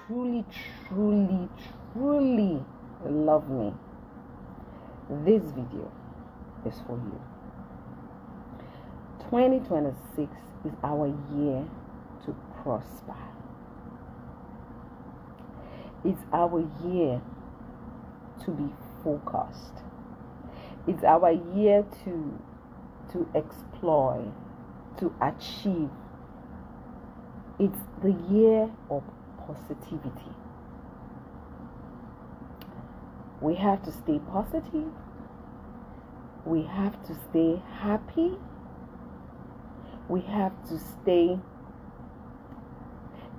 truly, truly, truly love me, this video is for you. 2026 is our year to prosper. It's our year to be focused. It's our year to explore, to achieve. It's the year of positivity. We have to stay positive. We have to stay happy. We have to stay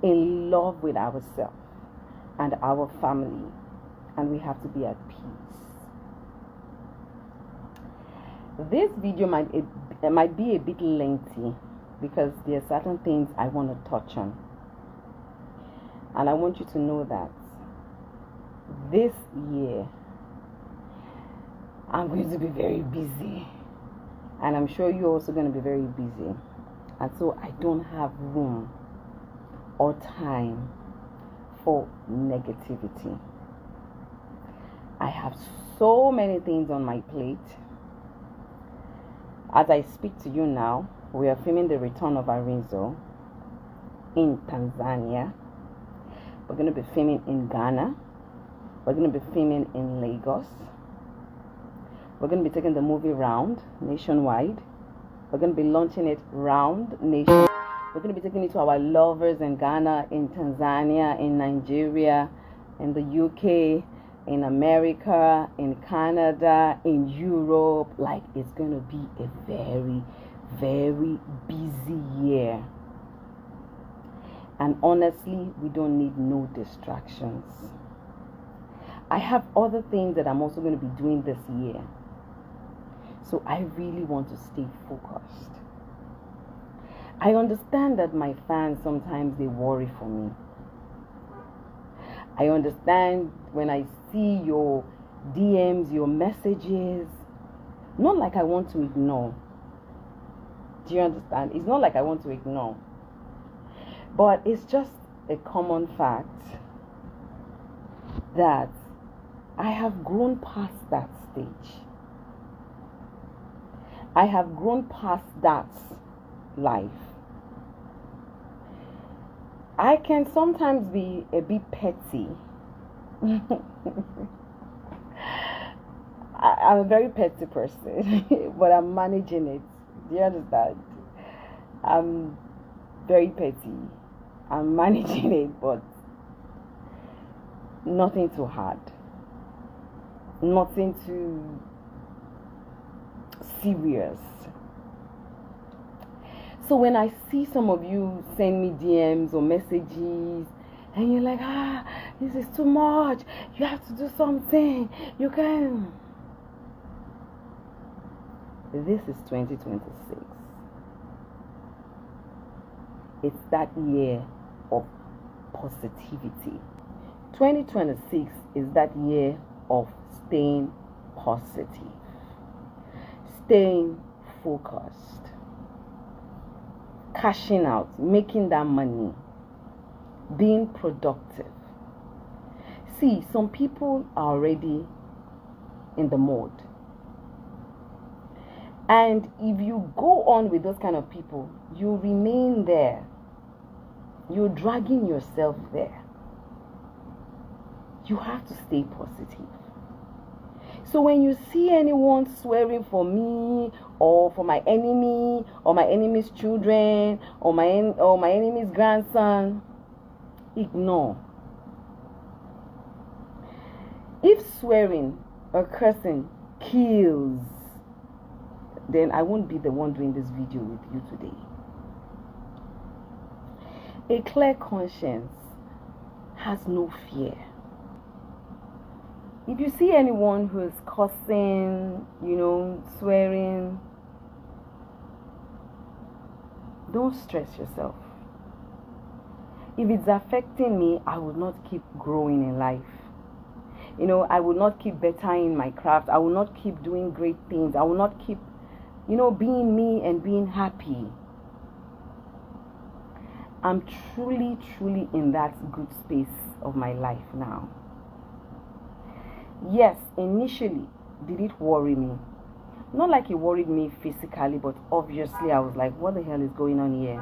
in love with ourselves and our family, and we have to be at peace. This video might be a bit lengthy because there are certain things I want to touch on, and I want you to know that this year I'm going to be very busy, and I'm sure you're also going to be very busy, and so I don't have room or time for negativity. I have so many things on my plate. As I speak to you now, we are filming the return of Arinzo in Tanzania. We're going to be filming in Ghana. We're going to be filming in Lagos. We're going to be taking the movie round nationwide. We're going to be launching it round nation. We're going to be taking it to our lovers in Ghana, in Tanzania, in Nigeria, in the UK, in America, in Canada, in Europe. Like, it's going to be a very, very busy year. And honestly, we don't need no distractions. I have other things that I'm also going to be doing this year. So I really want to stay focused. I understand that my fans sometimes they worry for me. I understand when I see your DMs, your messages. Not like I want to ignore. Do you understand? It's not like I want to ignore. But it's just a common fact that I have grown past that stage. I have grown past that life. I can sometimes be a bit petty. I'm a very petty person, but I'm managing it. Do you understand? I'm very petty. I'm managing it, but nothing too hard. Nothing too serious. So when I see some of you send me DMs or messages, and you're like, this is too much. You have to do something. You can. This is 2026. It's that year of positivity. 2026 is that year of staying positive, staying focused, cashing out, making that money, being productive. See, some people are already in the mode. And if you go on with those kind of people, you remain there. You're dragging yourself there. You have to stay positive. So when you see anyone swearing for me, or for my enemy, or my enemy's children, or my enemy's grandson, ignore. If swearing or cursing kills, then I won't be the one doing this video with you today. A clear conscience has no fear. If you see anyone who is cursing, swearing, don't stress yourself. If it's affecting me, I will not keep growing in life. I will not keep bettering my craft. I will not keep doing great things. I will not keep, being me and being happy. I'm truly, truly in that good space of my life now. Yes, initially, did it worry me? Not like it worried me physically, but obviously I was like, what the hell is going on here?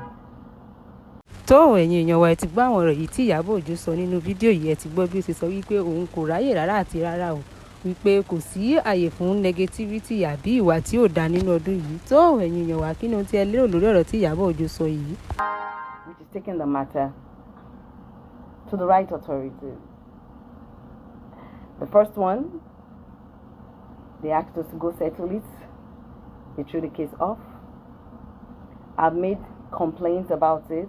tó ẹ̀yin èèyàn wa ẹ ti gbọ́ àwọn ọ̀rọ̀ yìí tí Ìyábọ̀ Òjó sọ nínú fídíò yìí, ẹ ti gbọ́ bí ó ṣe sọ wípé òun kò ráyè rárá àti rárá o, wípé kò sí àyè fún negativity àbí ìwà tí ò dáa nínú ọdún yìí. Tó ẹ̀yin èèyàn wa, kí ni ohun tí ẹ lérò lórí ọ̀rọ̀ tí Ìyábọ̀ Òjó sọ yìí? Which is taking the matter to the right authorities. The first one, they asked us to go settle it. They threw the case off. I've made complaints about it,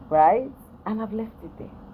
right? And I've left it there.